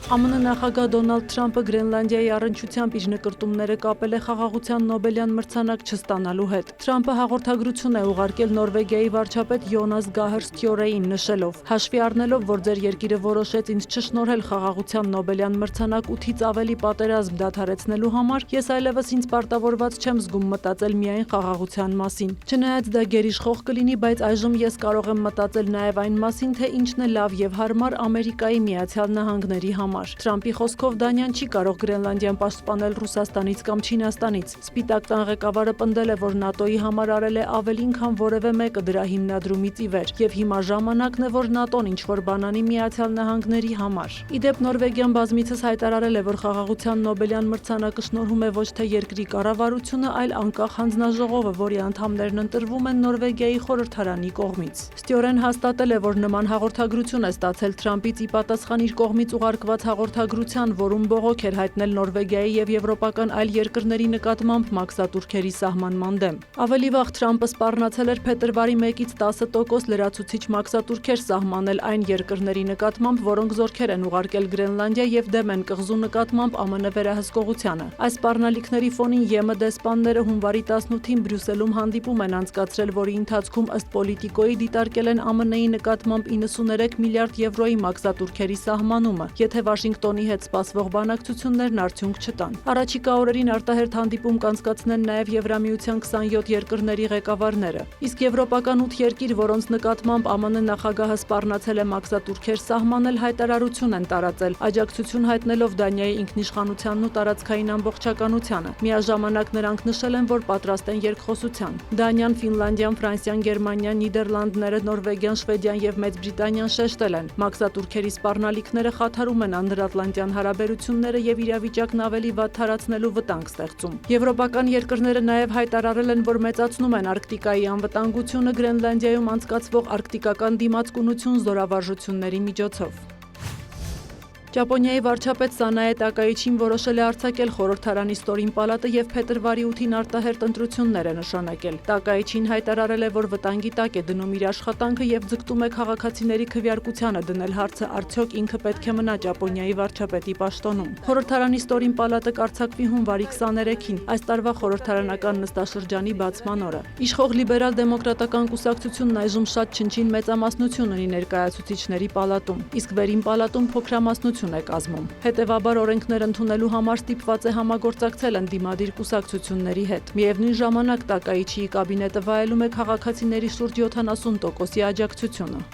ԱՄՆ նախագահ Դոնալդ Թրամփը Գրենլանդիայի առնչությամբ իր նկրտումները կապել է խաղաղության Նոբելյան մրցանակ չստանալու հետ։ Թրամփը հաղորդագրություն է ուղարկել Նորվեգիայի վարչապետ Յոնաս Գահր Ստյորեին, նշելով. «Հաշվի առնելով, որ ձեր երկիրը որոշեց ինձ չշնորհել խաղաղության Նոբելյան մրցանակ 8-ից ավելի պատերազմ դադարեցնելու համար, ես այլևս ինձ պարտավորված չեմ զգում մտածել միայն խաղաղության մասին։ Չնայած դա գերիշխող կլինի, բայց այժմ ես կարող եմ մտածել նաև այն մասին, թե ինչն է լավ եւ հարմար Ամերիկայի Միացյալ Նահանգների համար»։ Թրամփի խոսքով Դանիան չի կարող Գրենլանդիան պաշտպանել Ռուսաստանից կամ Չինաստանից։ Սպիտակ տան ղեկավարը պնդել է, որ ՆԱՏՕ-ի համար արել է ավելին, քան որևէ մեկը դրա հիմնադրումից ի վեր, եւ հիմա ժամանակն է, որ ՆԱՏՕ-ն ինչ-որ բան անի Միացյալ Նահանգների համար։ Ի դեպ, Նորվեգիան բազմիցս հայտարարել է, որ խաղաղության Նոբելյան մրցանակը շնորհում է ոչ թե երկրի կառավարությունը, այլ անկախ հանձնաժողովը, որի անդամներն ընտրվում են Նորվեգիայի խորհրդարանի կողմից։ Ստյորեն հաստատել է, որ նման հաղորդագրություն է ստացել Թրամփից ի պատասխան իր կողմից ուղարկված հաղորդագրության, որում բողոք էր հայտնել Նորվեգիայի եւ եվրոպական այլ երկրների նկատմամբ մաքսատուրքերի սահմանման դեմ։ Ավելի վաղ Թրամփը սպառնացել էր փետրվարի 1-ից 10% լրացուցիչ մաքսատուրքեր սահմանել այն երկրների նկատմամբ, որոնք զորքեր են ուղարկել Գրենլանդիա եւ դեմ են կղզու նկատմամբ ԱՄՆ վերահսկողությանը։ Այս սպառնալիքների ֆոնին ԵՄ դեսպանները հունվարի 18-ին Բրյուսելում հանդիպում են անցկացրել, որի ընթացքում ըստ Պոլիտիկոյի դիտարկել են ԱՄՆ-ի նկատմամբ 93 միլիարդ եվրոյի մաքսատուրքերի սահմանումը, եթե Վաշինգտոնի հետ սպասվող բանակցություններն արդյունք չտան։ Առաջիկա օրերին արտահերթ հանդիպում կանցկացնեն նաև Եվրամիության 27 երկրների ղեկավարները։ Իսկ եվրոպական 8 երկիր, որոնց նկատմամբ ԱՄՆ նախագահը սպառնացել է մաքսատուրքեր սահմանել, հայտարարություն են տարածել, աջակցություն հայտնելով Դանիայի ինքնիշխանությանն ու տարածքային ամբողջականությանը։ Միաժամանակ նրանք նշել են, որ պատրաստ են երկխոսության։ Դանիան, Ֆինլանդիան, Ֆրանսիան, Գերմանիան, Նիդերլանդները, Նորվեգիան, Շվեդիան եւ Մեծ Բրիտանիան շեշտել են. մաքսատուրքերի սպառնալիքները խաթարում են անդրատլանտյան հարաբերությունները եւ իրավիճակն ավելի վատ թարացնելու վտանգ ստեղծում։ Եվրոպական երկրները նաև հայտարարել են, որ մեծացնում են Արկտիկայի անվտանգությունը Գրենլանդիայում անցկացվող արկտիկական դիմացկունություն զորավարժությունների միջոցով։ Ճապոնիայի վարչապետ Սանաե Տակայիչին որոշել է արձակել խորհրդարանի ստորին պալատը եւ փետրվարի 8-ին արտահերթ ընտրություններ է նշանակել։ Տակայիչին հայտարարել է, որ վտանգի տակ է դնում իր աշխատանքը եւ ձգտում է քաղաքացիների քվեարկությանը դնել հարցը արդյոք ինքը պետք է մնա Ճապոնիայի վարչապետի պաշտոնում։ Խորհրդարանի ստորին պալատը կարձակվի հունվարի 23-ին, այս տարվա խորհրդարանական նստաշրջանի բացման օրը։ Իշխող լիբերալ դեմոկրատական կուսակցությունն այժմ շատ չնչին մեծամասնություն ունի ներկայացուցիչների պալատում, իսկ վերին պալատում փոքրամասնություն է կազմում։ Հետևաբար օրենքներ ընդունելու համար ստիպված է համագործակցել ընդդիմադիր կուսակցությունների հետ։ Միևնույն ժամանակ Տակայիչիի կաբինետը վայելում է քաղաքացիների շուրջ 70%-ի աջակցությունը։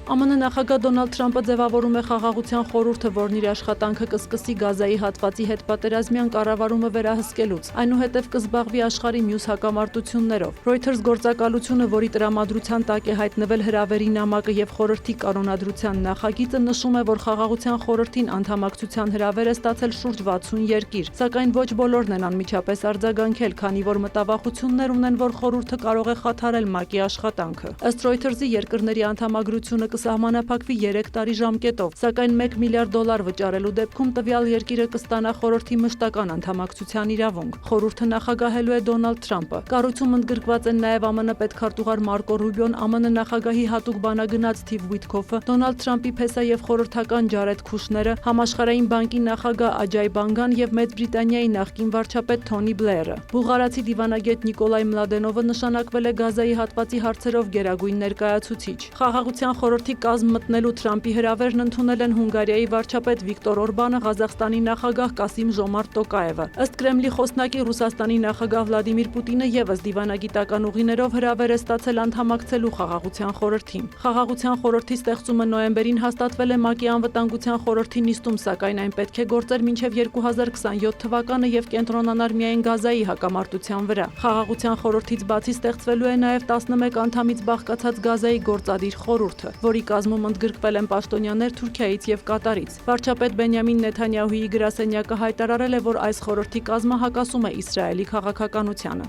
ԱՄՆ նախագահ Դոնալդ Թրամփը ձևավորում է խաղաղության խորհուրդը, որն իր աշխատանքը կսկսի Գազայի հատվածի հետ պատերազմյան կառավարումը վերահսկելուց, այնուհետև կզբաղվի աշխարհի մյուս հակամարտություններով։ Reuters գործակալությունը, որի տրամադրության տակ է հայտնվել հրավերի նամակը եւ խորհրդի կանոնադրության նախագիծը, նշում է, որ խաղաղության խորհրդին անդամակցության հրավեր է ստացել շուրջ 60 երկիր, սակայն ոչ բոլորն են անմիջապես արձագանքել, քանի որ մտավախություններ ունեն, որ խորհուրդը կարող է խաթարել ՄԱԿ-ի աշխատանքը։ Ըստ Reuters-ի երկրների անդամագրությունը կսահմանափակվի 3 տարի ժամկետով, սակայն $1 միլիարդ վճարելու դեպքում տվյալ երկիրը կստանա խորհրդի մշտական անդամակցության իրավունք։ Խորհուրդը նախագահելու է Դոնալդ Թրամփը։ Կառույցում ընդգրկված են նաև ԱՄՆ պետքարտուղար Մարկո Ռուբիոն, ԱՄՆ նախագահի հատուկ բանագնաց Սթիվ Ուիթքոֆը, Դոնալդ Թրամփի փեսա եւ խորհրդական Ջարեդ Քուշները, Համաշխարհային բանկի նախագահ Աջայ Բանգան եւ Մեծ Բրիտանիայի նախկին վարչապետ Թոնի Բլերը։ Բուլղարացի դիվանագետ Նիկոլայ Մլադենովը նշանակվել է Գազայի հատվածի հարցերով գերագույն ներկայացուցիչ։ Խաղաղության խորհրդի կազմ մտնելու Թրամփի հրավերն ընդունել են Հունգարիայի վարչապետ Վիկտոր Օրբանը, Ղազախստանի նախագահ Կասիմ Ժոմարտ Տոկաևը։ Ըստ Կրեմլի խոսնակի Ռուսաստանի նախագահ Վլադիմիր Պուտինը եւս դիվանագիտական ուղիներով հրավեր է ստացել անդամակցելու խաղաղության խորհրդին։ Խաղաղության խորհրդի ստեղծումը նոյեմբերին հաստատվել է ՄԱԿ-ի անվտանգության խորհրդի նիստում, սակայն այն պետք է գործեր մինչև 2027 թվականը եւ կենտրոնանար միայն Գազայի հակամարտության վրա։ Խաղաղության խորհրդից բացի ստեղծվելու է նաեւ 11 անդամից բաղկացած Գազայի գործադիր խորհուրդը, որի կազմում ընդգրկվել են պաշտոնյաներ Թուրքիայից եւ Կատարից։ Վարչապետ Բենյամին Նեթանյահուի գրասենյակը հայտարարել է, որ այս խորհրդի կազմը հակասում է Իսրայելի քաղաքականությանը։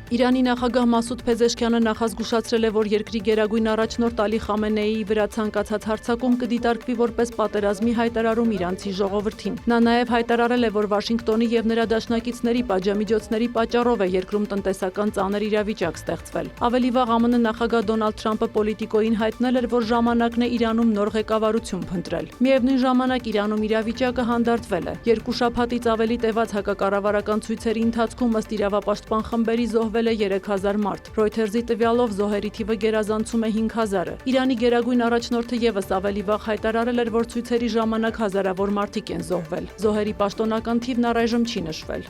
Իրանի նախագահ Մասուդ Փեզեշքյանը նախազգուշացրել է, որ երկրի գերագույն առաջնորդ Ալի Խամենեիի վրա ցանկացած հարձակում կդիտարկվի որպես պատերազմի հայտարարում իրանցի ժողովրդին։ Նա նաև հայտարարել է, որ Վաշինգտոնի եւ նրա դաշնակիցների պատժամիջոցների պատճառով է երկրում տնտեսական ծանր իրավիճակ ստեղծվել։ Ավելի վաղ ԱՄՆ նախագահ Դոնալդ Թրամփը պոլիտիկոյին հայտնել էր, որ ժամանակն է Իրանում նոր ղեկավարություն փնտրել։ Միևնույն ժամանակ Իրանում իրավիճակը հանդարտվել է։ Երկու շաբաթից ավելի տևած հակակառավարական ցույցերի ընթացքում ըստ իրավապաշտպան խմբերի զոհվել է 3000 մարդ։ Reuters-ի տվյալով զոհերի թիվը գերազանցում է 5000-ը։ Իրանի գերագույն առաջնորդը եւս ավելի վաղ հայտարարել էր, որ ցույցերի ժամանակ հազարավոր մարդիկ են զոհվել։ Զոհերի պաշտոնական թիվն առայժմ չի նշվել։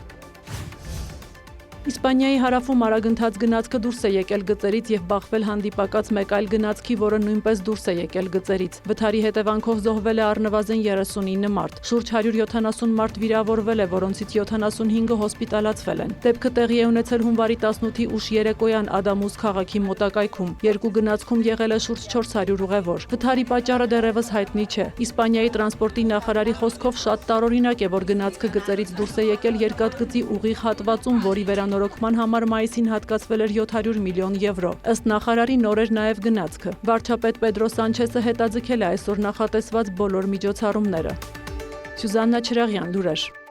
Իսպանիայի հարավում արագընթաց գնացքը դուրս է եկել գծերից եւ բախվել հանդիպակաց մեկ այլ գնացքի, որը նույնպես դուրս է եկել գծերից։ Վթարի հետևանքով զոհվել է առնվազն 39 մարդ։ Շուրջ 170 մարդ վիրավորվել է, որոնցից 75-ը հոսպիտալացվել են։ Դեպքը տեղի է ունեցել հունվարի 18-ի ուշ երեկոյան Ադամուս քաղաքի մոտակայքում։ Երկու գնացքում եղել է շուրջ 400 ուղևոր։ Վթարի պատճառը դեռևս հայտնի չէ։ Իսպանիայի տրանսպորտի նախարարի խոսքով շատ տարօրինակ է, որ գնացքը գծերից դուրս է եկել երկաթգծի ուղիղ հատվածում, որի վերանորոգման համար մայիսին հատկացվել էր 700 միլիոն եվրո։ Ըստ նախարարի նոր էր նաև գնացքը։ Վարչապետ Պեդրո Սանչեսը հետաձգել է այսօր նախատեսված բոլոր միջոցառումները։ Սյուզաննա Չրաղյան, լուրեր։